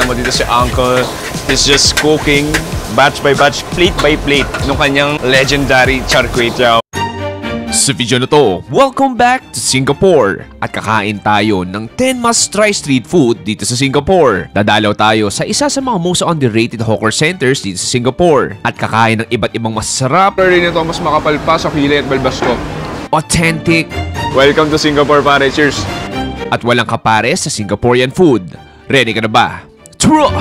mo dito si Uncle. He's just cooking batch by batch, plate by plate nung kanyang legendary char kway teow. Sa video na to, welcome back to Singapore at kakain tayo ng 10 must-try street food dito sa Singapore. Dadalaw tayo sa isa sa mga most underrated hawker centers dito sa Singapore at kakain ng iba't ibang masarap. Pero nito mas makapal pa sa kilay at balbas ko. Authentic. Welcome to Singapore, pare. Cheers. At walang kapares sa Singaporean food. Ready ka na ba? Turo!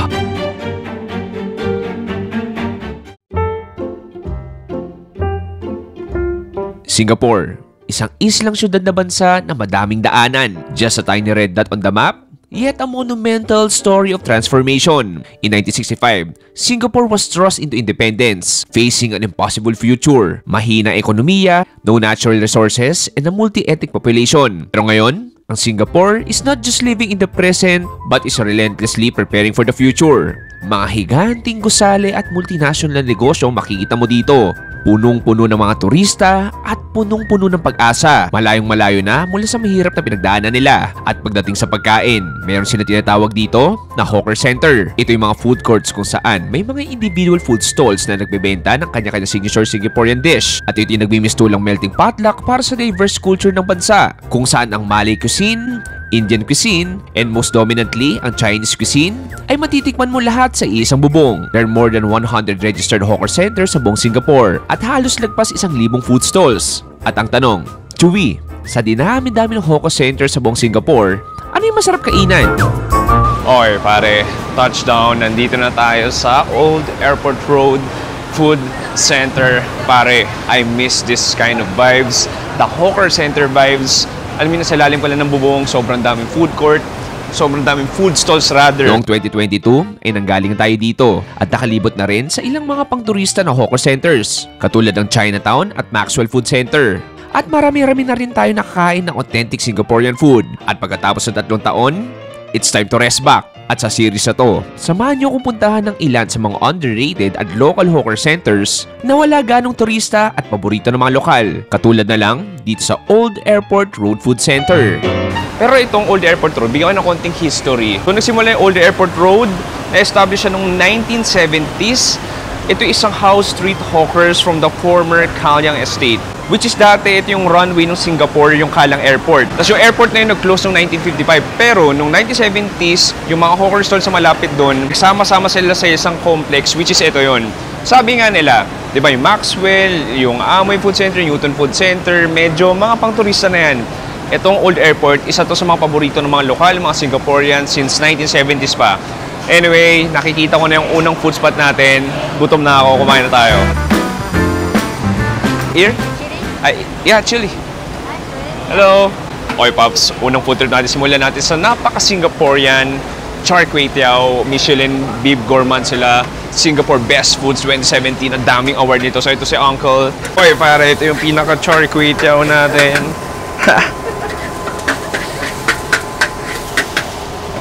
Singapore, isang islang syudad na bansa na madaming daanan. Just a tiny red dot on the map, yet a monumental story of transformation. In 1965, Singapore was thrust into independence, facing an impossible future. Mahina ekonomiya, no natural resources, and a multi-ethnic population. Pero ngayon, ang Singapore is not just living in the present, but is relentlessly preparing for the future. Mga higanting gusali at multinational na negosyo makikita mo dito. Punong-puno ng mga turista at punong-puno ng pag-asa. Malayong-malayo na mula sa mahirap na pinagdaanan nila. At pagdating sa pagkain, mayroon sila tinatawag dito na hawker center. Ito yung mga food courts kung saan may mga individual food stalls na nagbebenta ng kanya-kanya signature Singaporean dish. At ito yung nagmimistulang melting potluck para sa diverse culture ng bansa, kung saan ang Malay cuisine, Indian cuisine, and most dominantly, ang Chinese cuisine, ay matitikman mo lahat sa isang bubong. There are more than 100 registered hawker centers sa buong Singapore at halos lagpas 1,000 food stalls. At ang tanong, Chewy, sa dinami-dami ng hawker centers sa buong Singapore, ano yung masarap kainan? Okay pare, touchdown. Nandito na tayo sa Old Airport Road Food Center. Pare, I miss this kind of vibes. The hawker center vibes. Alam mo na sa lalim pala ng bubong, sobrang daming food court, sobrang daming food stalls rather. Noong 2022 ay nanggaling tayo dito at nakalibot na rin sa ilang mga pang-turista na hawker centers, katulad ng Chinatown at Maxwell Food Center. At marami-rami na rin tayo nakakain ng authentic Singaporean food. At pagkatapos ng 3 taon, it's time to rest back. At sa series na to, samahan nyo kung puntahan ng ilan sa mga underrated at local hawker centers na wala ganong turista at paborito ng mga lokal. Katulad na lang dito sa Old Airport Road Food Center. Pero itong Old Airport Road, bigyan ko ng konting history. Kung nagsimula yung Old Airport Road, na-establish siya noong 1970s. Ito isang house street hawkers from the former Kalyang Estate. Which is dati, ito yung runway ng Singapore, yung Kalyang Airport. Tapos yung airport na yun nag-close noong 1955. Pero noong 1970s, yung mga hawker stalls sa malapit doon, sama-sama sila sa isang complex, which is ito yun. Sabi nga nila, di ba yung Maxwell, yung Amoy Food Center, Newton Food Center, medyo mga pang-turista na yan. Itong Old Airport, isa to sa mga paborito ng mga lokal, mga Singaporeans since 1970s pa. Anyway, nakikita ko na yung unang food spot natin. Gutom na ako, kumain na tayo. Here? Yeah, chili. Hello. Okay, Pops. Unang food trip natin. Simulan natin sa napaka-Singaporean char kway teow. Michelin Bib Gourmand sila. Singapore Best Foods 2017. Ang daming award nito. So, ito si Uncle. Okay, pare. Ito yung pinaka-char kway teow natin.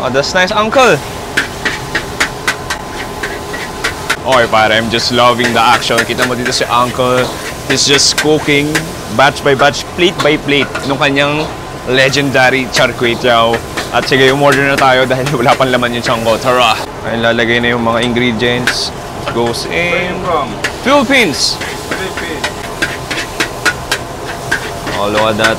Oh, that's nice, Uncle. Okay, pare. I'm just loving the action. Kita mo dito si Uncle. He's just cooking batch by batch, plate by plate nung kanyang legendary char kway teow. At sige, umorder na tayo dahil wala pang laman yung tiyan ko. Tara! Ay, lalagay na yung mga ingredients. Goes in. Philippines! Philippines. Oh, look at that.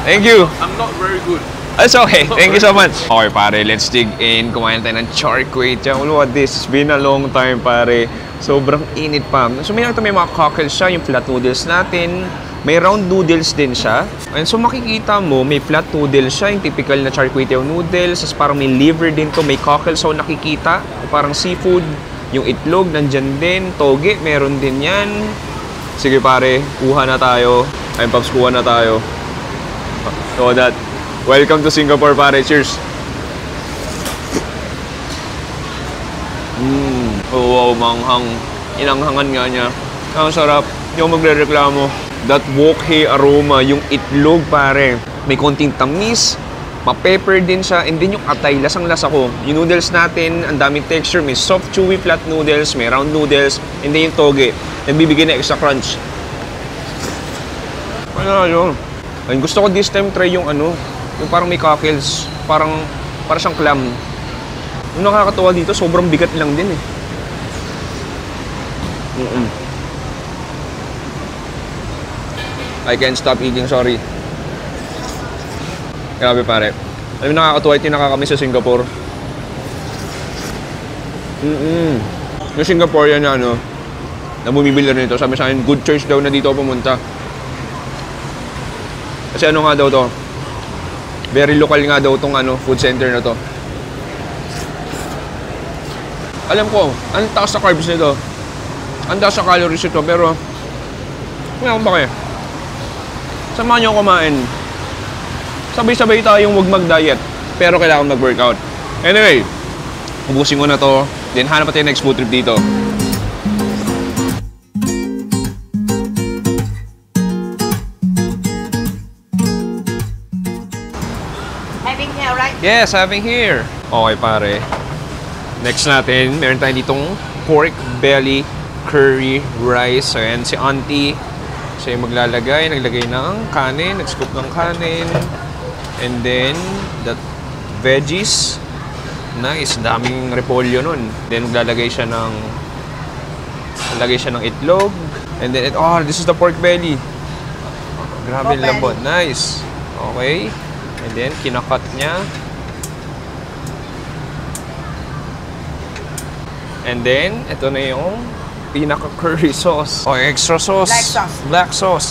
Thank you. I'm not very good. It's okay. Thank you so much. Okay, pare. Let's dig in. Kumain tayo ng char kway teow. Look at this. It's been a long time, pare. Sobrang init pa. So, may mga cockles siya. Yung flat noodles natin. May round noodles din siya. And so, makikita mo, may flat noodles siya. Yung typical na char kway teow noodles. Tapos parang may liver din to. May cockles. So, nakikita. Parang seafood. Yung itlog, nandyan din. Toge, meron din yan. Sige, pare. Kuha na tayo. Ayun, Pops, kuha na tayo. So that, welcome to Singapore, pare. Cheers. Oh, wow, manghang. Inanghangan nga niya. Ang sarap. Hindi ako magre-reklamo. That wokhe aroma, yung itlog, pare. May konting tamis. Ma-pepper din siya. And then yung atay, lasang-lasa ko. Yung noodles natin, ang daming texture. May soft, chewy, flat noodles. May round noodles. And then yung toge. nagbibigay na extra crunch. Ano yun? Ayun, gusto ko this time try yung ano, yung parang may cockles, para siyang clam. Yung nakakatuwa dito, sobrang bigat lang din eh. I can't stop eating, sorry. Grabe pare. Alam mo, nakakatuwa yung tinaka kami sa Singapore. Yung Singaporean na ano, na bumibili rin ito, sabi sa akin, good choice daw na dito ako pumunta. Kasi ano nga daw to, very local nga daw tong ano, food center na to. Alam ko, ang taas sa carbs nito, ang taas sa calories ito, pero ngayon ba kayo? Samahan nyo kumain. Sabay-sabay tayong huwag mag-diet, pero kailangan mag-workout. Anyway, ubusin ko na to, then hanap natin next food trip dito. Having here, right? Yes, having here. Okay pare. Next natin, meron tayo ditong pork belly curry rice. So yan, si auntie. Siya yung naglagay ng kanin, nag-scoop ng kanin. And then, the veggies. Nice, daming repolyo nun. Then, maglalagay siya ng itlog. And then, this is the pork belly. Grabe lambot. Nice. Okay. And then, kinakat niya. And then, ito na yung pinaka-curry sauce. Okay, extra sauce. Black sauce. Black sauce.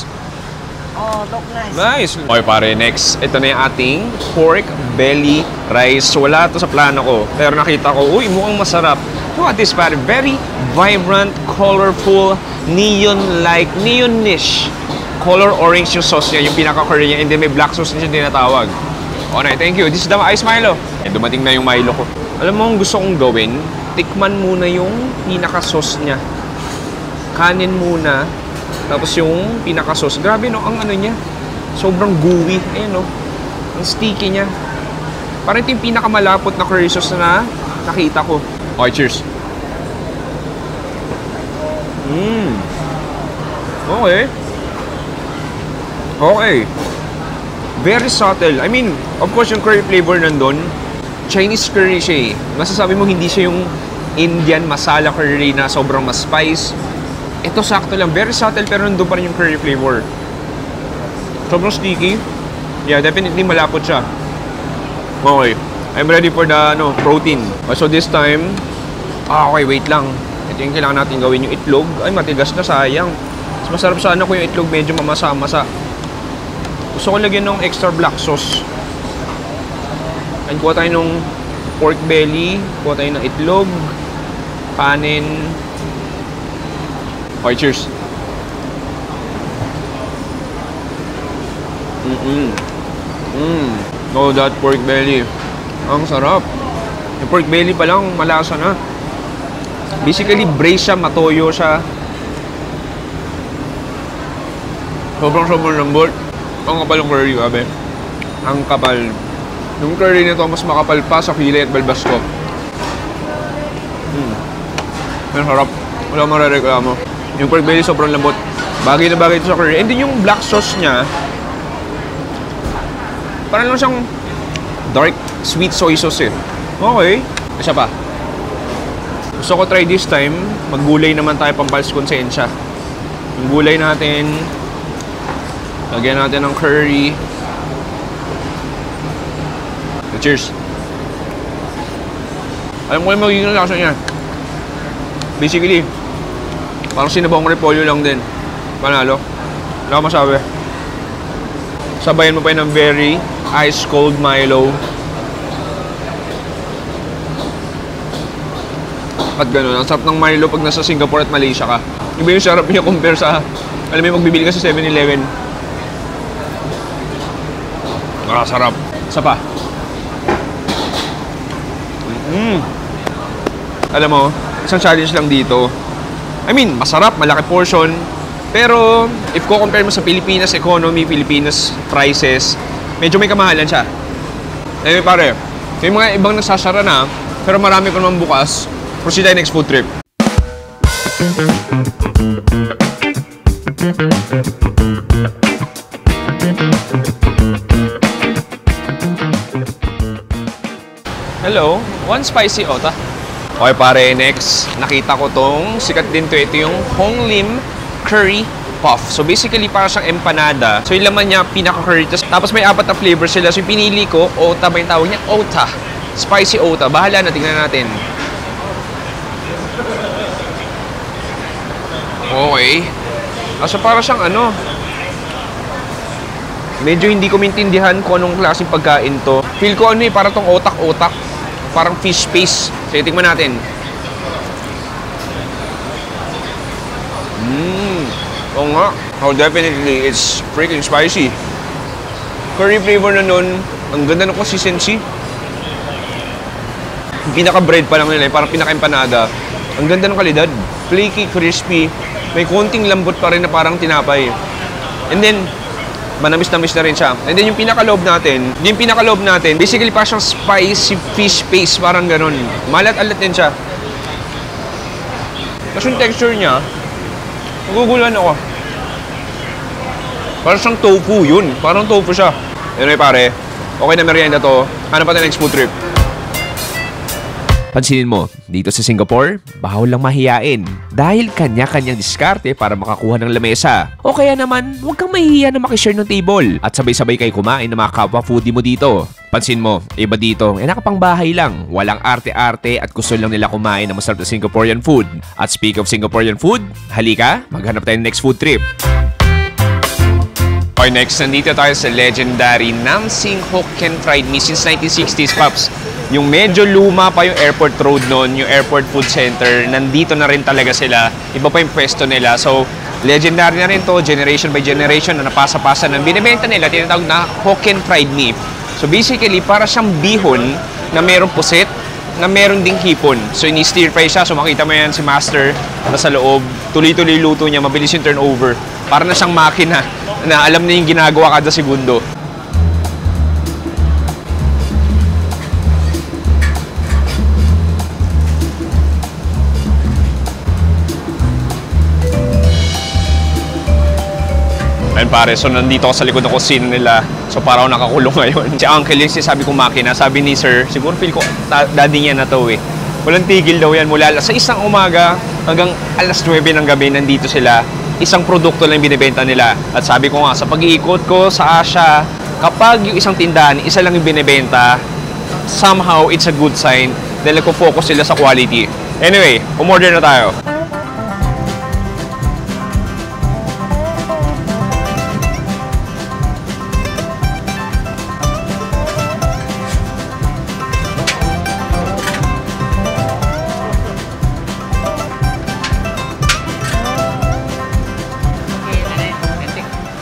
Oh, look nice. Nice. Okay pare, next. Ito na yung ating pork belly rice. Wala to sa plano ko. Pero nakita ko, uy, mukhang masarap. Look at this pare. Very vibrant, colorful, neon-like, neon-ish. Color orange yung sauce niya, yung pinaka-curry niya. And then may black sauce na siya tinatawag. Okay, thank you. This is the ice Milo. And dumating na yung Milo ko. Alam mo, ang gusto kong gawin, tikman muna yung pinaka-sauce niya. Kanin muna. Tapos yung pinaka-sauce. Grabe no, ang ano niya. Sobrang gooey. Ayan no. Ang sticky niya. Parang ito yung pinakamalapot na curry sauce na nakita ko. Okay, cheers. Okay. Okay. Very subtle. I mean, of course, yung curry flavor nandun. Chinese curry siya eh. Masasabi mo hindi siya yung Indian masala curry na sobrang mas spice. Ito sakto lang. Very subtle pero nandun pa rin yung curry flavor. Sobrang sticky. Yeah, definitely malapot siya. Okay. I'm ready for the protein. So this time, okay, wait lang. Ito yung kailangan natin gawin, yung itlog. Ay, matigas na, sayang. Mas masarap sana kung yung itlog medyo mamasa-masa. Gusto ko lagyan ng extra black sauce. And kuha tayo ng pork belly, kuha tayo ng itlog, kanin. Okay, cheers. Oh, that pork belly. Ang sarap. Yung pork belly pa lang, malasa na. Basically, braised siya, matoyo siya. Sobrang lambot. Ang kapal ng curry, abe. Ang kapal. Yung curry nito, mas makapal pa sa kilay at balbas ko. Ang sarap. Wala marereklamo. Yung pork belly, sobrang lambot. Bagay na bagay ito sa curry. And then yung black sauce niya, parang lang siyang dark sweet soy sauce eh. Okay. Isa pa. Gusto ko try this time, maggulay naman tayo pampals konsensya. Yung gulay natin, lagyan natin ng curry. Cheers. Alam ko yung magiging lasa niya. Basically, parang sinabawang repolyo lang din. Panalo. Wala akong masabi. Sabayan mo pa yun ng very ice cold Milo. At gano'n, ang sarap ng Milo pag nasa Singapore at Malaysia ka. Iba yung sarap niya compare sa, alam mo, magbibili ka sa 7-Eleven. Sarap. Isa pa. Alam mo, isang challenge lang dito. I mean, masarap, malaki portion. Pero, if ko compare mo sa Pilipinas economy, Pilipinas prices, medyo may kamahalan siya. Anyway pare, may mga ibang nagsasara na, pero marami pa naman bukas. Proceed tayo next food trip. Hello, one spicy ota. Okay pare, next, nakita ko tong sikat din to. Ito yung Hong Lim Curry Puff. So basically, para siyang empanada. So yung laman niya, pinaka-curry. Tapos may 4 na flavor sila. So yung pinili ko, ota ba yung tawag niya? Ota. Spicy ota. Bahala na, tingnan natin. Okay. So para siyang ano, medyo hindi ko maintindihan kung anong klaseng pagkain to. Feel ko ano eh, parang tong otak-otak. Parang fish paste. So, tingnan natin. Oo nga. Oh, definitely, it's freaking spicy. Curry flavor na nun. Ang ganda ng consistency. Yung pinaka-bread pa lang nila, parang pinaka-empanada. Ang ganda ng kalidad. Flaky, crispy. May konting lambot pa rin na parang tinapay. And then, manamis-namis na rin siya. And then yung pinaka-loob natin, basically parang siyang spicy fish paste, parang ganun. Malat-alat din siya. Tapos yung texture niya, naguguluhan ako. Parang siyang tofu yun. Parang tofu siya. Anyway pare, okay na merienda to. Hanap pa tayo next food trip. Pansinin mo, dito sa Singapore, bawal lang mahiyain dahil kanya-kanyang diskarte para makakuha ng lamesa. O kaya naman, huwag kang mahihiya na makishare ng table at sabay-sabay kayo kumain ng mga kapwa foodie mo dito. Pansin mo, iba dito, nakapang bahay lang, walang arte-arte at gusto lang nila kumain ng masarap na Singaporean food. At speak of Singaporean food, halika, maghanap tayo ng next food trip. Okay, next, nandito tayo sa legendary Nam Sing Hokkien Fried Mee since 1960s, Paps. Yung medyo luma pa yung airport road noon, yung airport food center, nandito na rin talaga sila. Iba pa yung pwesto nila. So, legendary na rin to, generation by generation na napasa-pasa ng binibenta nila, tinatawag na Hokkien Fried Mee. So, basically, para siyang bihon na merong puset, na meron ding hipon. So, ini-stir fry siya. So, makita mo yan si Master nasa loob. Tuloy-tuloy luto niya, mabilis yung turnover. Para na siyang makina na alam na yung ginagawa kada segundo. Ayun pare, so nandito ako sa likod ng kusina nila. So parang ako nakakulong ngayon. Si Uncle yung sabi ko makina, sabi ni Sir, siguro feel ko daddy niya na to eh. Walang tigil daw yan mula sa isang umaga hanggang alas 9 ng gabi nandito sila. Isang produkto lang binibenta nila. At sabi ko nga, sa pag-iikot ko sa Asia, kapag yung isang tindahan, isa lang yung binibenta, somehow it's a good sign dahil nagpo-focus sila sa quality. Anyway, umorder na tayo.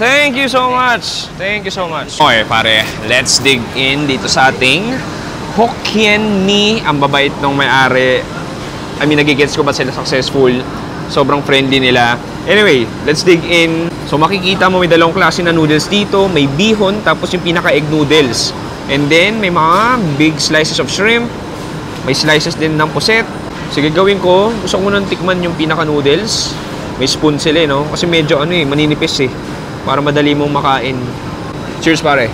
Thank you so much. Thank you so much. Okay, pare. Let's dig in dito sa ating Hokkien Mee. Ang babait ng may-ari. I mean, nagigets ko ba sila successful? Sobrang friendly nila. Anyway, let's dig in. So, makikita mo may dalawang klase na noodles dito. May bihon, tapos yung pinaka-egg noodles. And then, may mga big slices of shrimp. May slices din ng puset. Sige, gawin ko. Gusto ko munang tikman yung pinaka-noodles. May spoon sila, no? Kasi medyo, maninipis eh. Para madali mong makain. Cheers, pare.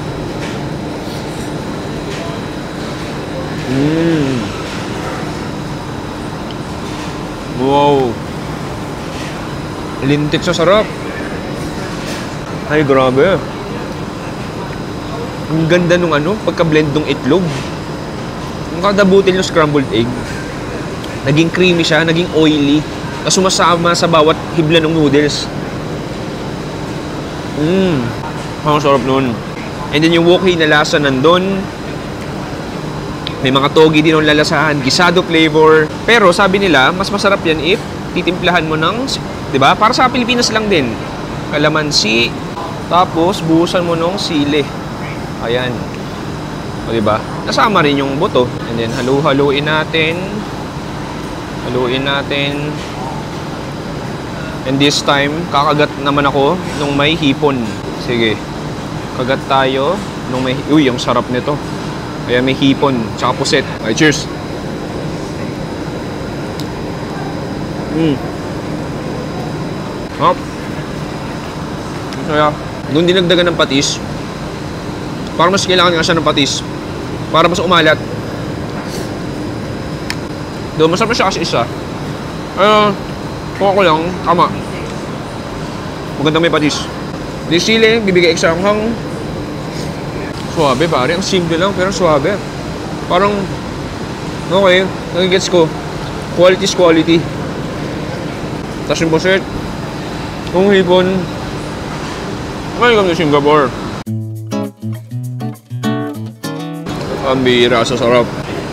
Wow. Lintik sa sarap. Ay, grabe. Ang ganda nung pagka-blend ng itlog. Ang kada butil ng scrambled egg. Naging creamy siya, naging oily. Tapos sumasama sa bawat hibla ng noodles. Ang sarap nun. And then yung woki na lasa nandun. May mga togi din yung lalasahan. Gisado flavor. Pero sabi nila, mas masarap yan if titimplahan mo ng, diba? Para sa Pilipinas lang din. Kalamansi. Tapos buhusan mo ng sili. Ayan. O diba? Nasama rin yung buto. And then halu-haluin natin. Haluin natin. And this time, kakagat naman ako nung may hipon. Sige. Kagat tayo nung may... Uy, ang sarap nito. Ayan, may hipon. Tsaka puset. Okay, cheers. Hop. Kaya, nung dinagdagan ng patis, parang mas kailangan nga siya ng patis. Para mas umalat. Doon, masarap na siya kasi isa. Kung ako lang, tama. Magandang may patis. Di sili, bibigay extra hang. Suwabe pare, ang simple lang pero suwabe. Parang, okay, nagigets ko. Quality is quality. Tapos yung puset, kung hipon, welcome to Singapore. Ang bira, sa sarap.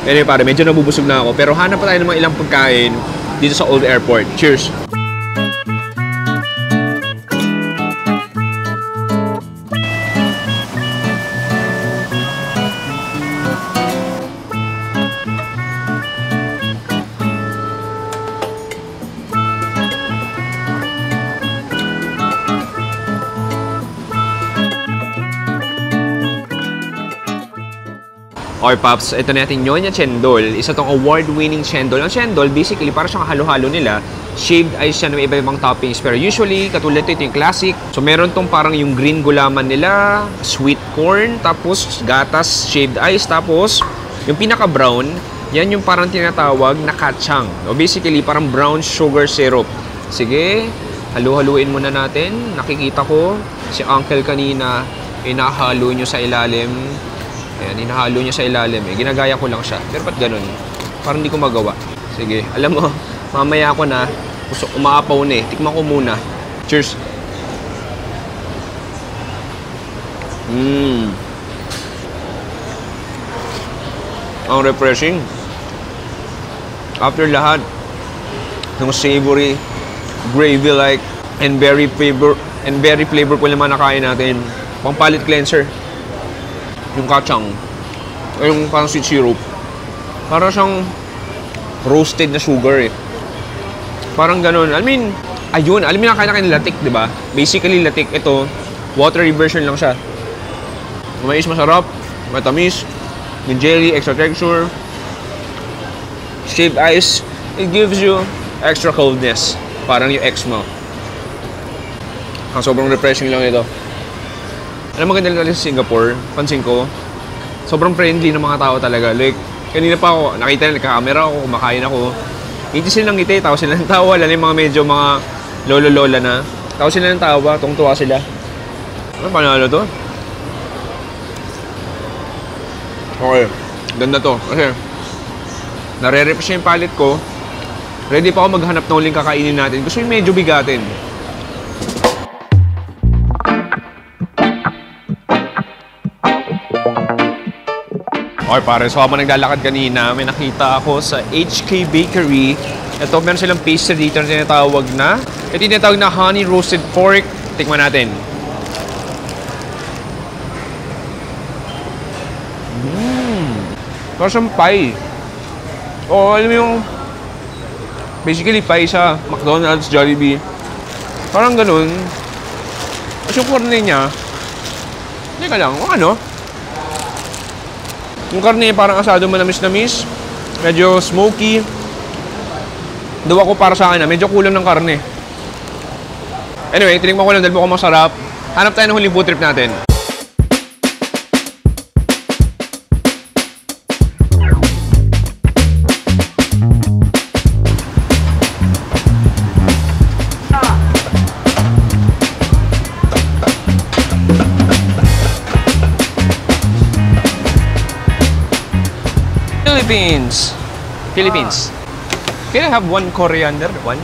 Anyway pare, medyo nabubusog na ako. Pero hanap pa tayo ng mga ilang pagkain dito sa Old Airport. Cheers! Okay, Pops, ito na natin Nyonya Chendol. Isa tong award-winning chendol. Ang chendol, basically, para siyang halo-halo nila. Shaved ice siya na may iba-ibang toppings. Pero usually, katulad ito yung classic. So, meron tong parang yung green gulaman nila, sweet corn, tapos gatas, shaved ice, tapos yung pinaka-brown, yan yung parang tinatawag na kachang. O basically, parang brown sugar syrup. Sige, halu-haluin muna natin. Nakikita ko, si Uncle kanina, inahalo nyo sa ilalim. Ayan, hinahalo niya sa ilalim eh. Ginagaya ko lang siya. Pero ba't ganun? Parang hindi ko magawa. Sige, alam mo, mamaya ako na. Umaapaw na eh. Tikman ko muna. Cheers! Ang refreshing. After lahat, ng savory, gravy-like, and very flavorful naman na kain natin. Pang palate cleanser. Yung kachang, yung parang sweet syrup, parang siyang roasted na sugar eh. Parang ganun. I mean, ayun, alam mo na kaya latik, di ba? Basically, latik. Ito, watery version lang siya. Mais masarap, matamis, yung jelly, extra texture, shaved ice, it gives you extra coldness. Parang yung ex mo. Ang sobrang refreshing lang ito. Alam mo, maganda talaga sa Singapore, pansin ko, sobrang friendly ng mga tao talaga. Like, kanina pa ako, nakita na, nagka-camera ako, kumakain ako. Ngiti sila ng ngiti, tawa sila ng tawa. Lalo yung mga medyo mga lolo-lola na. Tawa sila ng tawa, tungtuwa sila. Ano, panalo to? Okay, ganda to. Kasi, nare-refresh yung palate ko. Ready pa ako maghanap ng uling kakainin natin. Gusto yung medyo bigatin. Okay pare, so habang naglalakad kanina, may nakita ako sa HK Bakery. Ito, meron silang pastry dito na tinatawag na. Ito yung tinatawag na honey roasted pork. Tikman natin. Parang siyang pie. O, alam mo yung basically pie sa McDonald's, Jollibee. Parang ganun. Tapos yung corne niya, hindi ka lang, ano? Yung karne parang asado manamis-namis, medyo smoky. Dawa ko para sa akin na, medyo kulang ng karne. Anyway, tinikman ko lang dahil mukhang masarap. Hanap tayo ng huling food trip natin. Philippines. Can I have one coriander? One?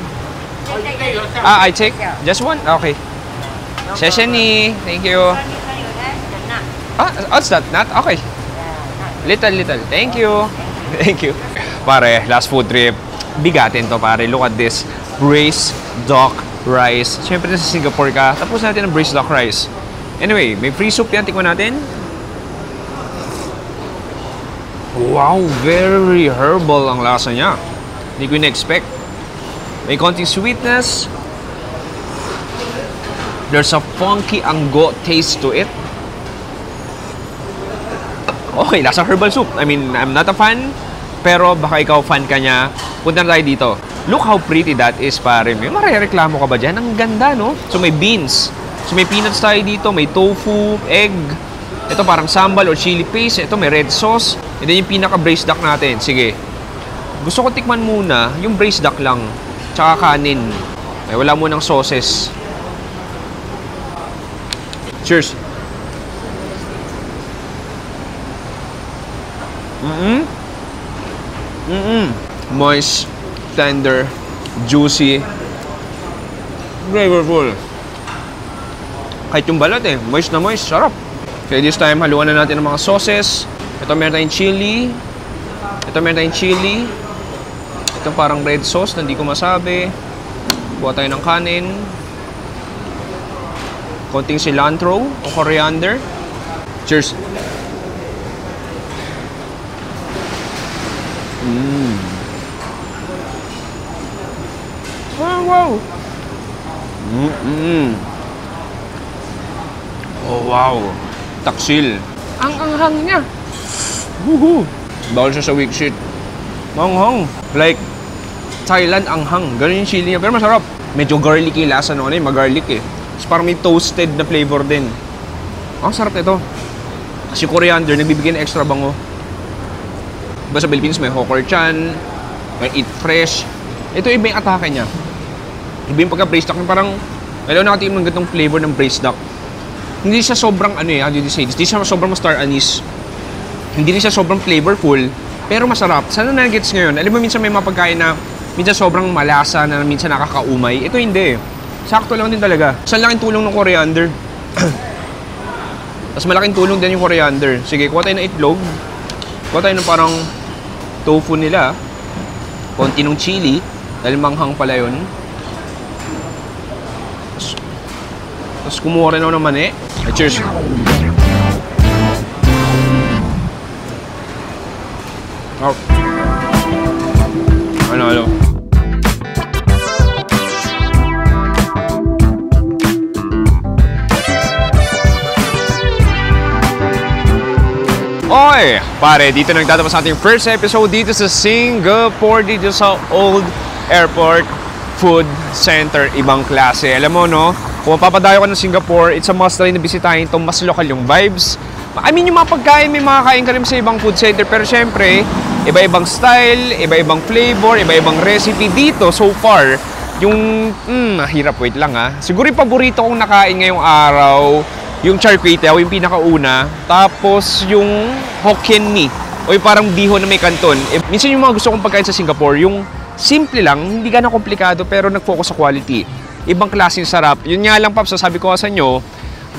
I take? Just one? Okay. Sesame. Thank you. What's that? Nut? Okay. Little. Thank you. Thank you. Pare, last food trip. Bigatin to pare. Look at this. Braised duck rice. Siyempre nasa Singapore ka. Tapos natin ang braised duck rice. Anyway, may free soup yan. Tikman natin. Wow, very herbal ang lasa niya. Hindi ko in-expect. May konting sweetness. There's a funky anggo taste to it. Okay, lasa herbal soup. I mean, I'm not a fan, pero baka ikaw fan ka niya. Punta na tayo dito. Look how pretty that is, pare. May marereklamo ka ba dyan? Ang ganda, no? So, may beans. So, may peanuts tayo dito. May tofu, egg. Ito parang sambal or chili paste. Ito may red sauce. And then yung pinaka-braised duck natin. Sige. Gusto ko tikman muna yung braised duck lang. Tsaka kanin. Ay, wala munang sauces. Cheers. Moist, tender, juicy, flavorful. Kahit yung balat moist na moist, sarap. Okay, this time, haluan na natin ang mga sauces. Ito meron tayong chili. Ito meron tayong chili. Ito parang red sauce na hindi ko masabi. Buha tayo ng kanin. Konting cilantro o coriander. Cheers! Oh, wow! Oh, wow! Taksil. Ang anghang niya. Woohoo! Bawal siya sa weak shit. Manghang. Like, Thailand anghang. Ganun yung chili niya. Pero masarap. Medyo garlicky lasa no. Mag-garlic Tapos parang may toasted na flavor din. Ang sarap nito. Kasi coriander, nagbibigay ng extra bango. Diba sa Philippines may hawker chan, may eat fresh. Ito iba yung atake niya. Iba yung pagka-braised duck. Parang, alam na natin yung gantong flavor ng braised duck. Hindi siya sobrang how do you say this? Hindi siya sobrang star anise. Hindi rin siya sobrang flavorful, pero masarap. Sana na-gets ngayon? Alam mo, minsan may mga pagkain na minsan sobrang malasa na minsan nakakaumay. Ito hindi. Sakto lang din talaga. Saan laking tulong ng coriander? Tapos malaking tulong din yung coriander. Sige, kuha tayo ng itlog. Kuha tayo ng parang tofu nila. Konti ng chili. Dahil manghang pala yun. Tapos kumuha rin ako ng mani. Cheers! Oh. Ano? Oy! Pare, dito na nagtatapos ating first episode dito sa Singapore, dito sa Old Airport Food Center. Ibang klase. Alam mo, no? Kung mapapadayo ka ng Singapore, it's a must-try na bisitahin itong mas lokal yung vibes. I mean, yung mga pagkain, may makakain ka rin sa ibang food center. Pero syempre, iba-ibang style, iba-ibang flavor, iba-ibang recipe. Dito, so far, yung... hirap, wait lang Siguro yung paborito kong nakain ngayong araw, yung char kway teow, yung pinakauna. Tapos yung Hokkien mee, o yung parang bihon na may kanton. Minsan yung mga gusto kong pagkain sa Singapore, yung simple lang, hindi gano'ng komplikado, pero nag-focus sa quality. Ibang klaseng sarap. Yun nga lang, Paps, sabi ko sa inyo,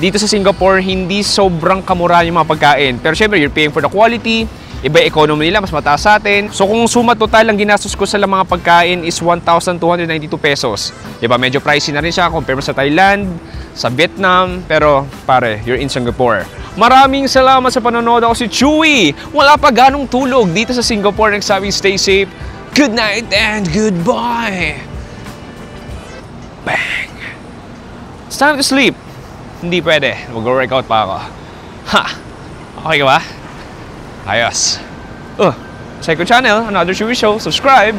dito sa Singapore, hindi sobrang kamura yung mga pagkain. Pero syempre, you're paying for the quality. Iba yung economy nila, mas mataas sa atin. So kung suma total ang ginastos ko sa mga pagkain is 1,292 pesos. Diba, medyo pricey na rin siya compare sa Thailand, sa Vietnam. Pero pare, you're in Singapore. Maraming salamat sa panonood. Ako si Chewy. Wala pa ganong tulog dito sa Singapore. Nagsabing stay safe. Good night and goodbye. Bang. It's time to sleep. Hindi pwede. Mag-workout pa ako. Ha! Okay ka ba? Ayos. Check our channel, Another Chewy Show. Subscribe!